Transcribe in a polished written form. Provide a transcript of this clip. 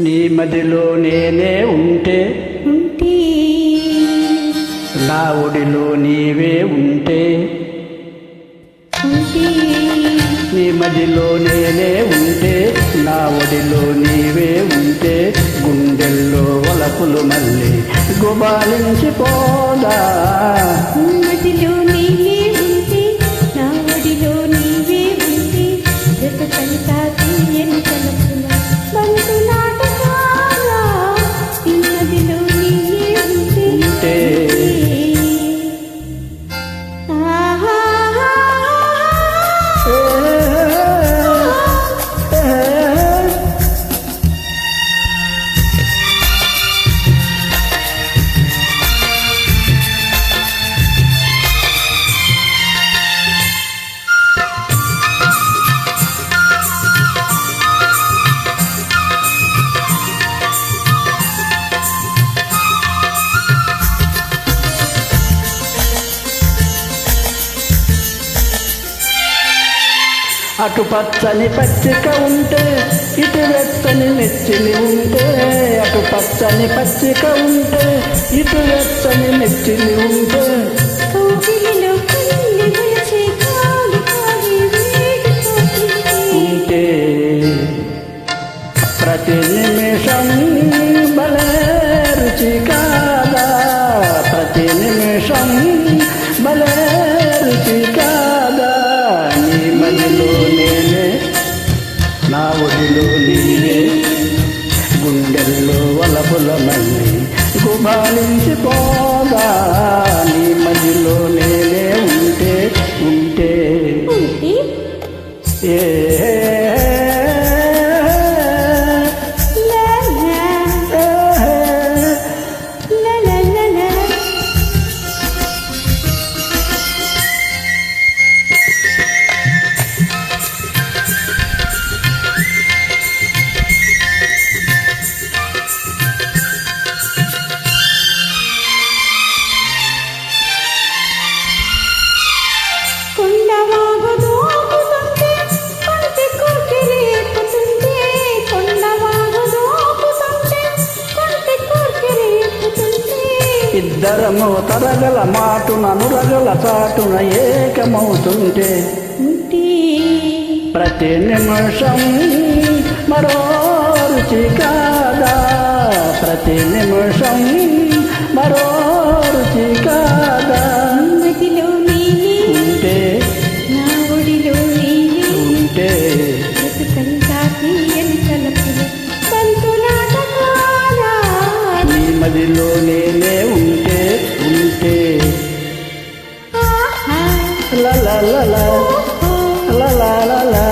నీ మదిలో నేనే ఉంటే నా ఒడిలో నీవే ఉంటే నీ మదిలో నేనే ఉంటే నా ఒడిలో నీవే ఉంటే గుండెల్లో వలపులు మళ్ళీ గుబాలించిపోదా. మదిలో నీవే ఉంటే నా ఒడిలో నీవే ఉంటే జతకంతా తీయని తలపుల బంతులాటకాల ఈ మదిలో నీవే ఉంటే అటు పచ్చని పచ్చిక ఉంటే ఇటు వెచ్చని నెచ్చిలి ఉంటే అటు పచ్చని పచ్చిక ఉంటే ఇటు వెచ్చని నెచ్చిలి ఉంటే ఉంటే ప్రతి నిమిషం భలే రుచి కాదా, ప్రతి నిమిషం భలే రుచి కాదా. నీ మదిలో నేనే నా ఒడిలో నీవే గుండెల్లో వలపుల మళ్ళీ గుబాలించిపోగా. నీ మదిలో నేనే ఉంటే ఉంటే ఏ ఇద్దరము తరగల మాటున నురగల చాటున ఏకమవుతుంటే ప్రతి నిమిషం మరో రుచి కాదా, ప్రతి నిమిషం మరో రుచి కాదా. మదిలో నీవే ఉంటే నా ఒడిలో నీవే ఉంటే జతకంతా తీయని తలపుల బంతులాటకాల నీ మదిలో నేనే ఉంటే ఉంటే లా లా లా లా లా లా లా లా.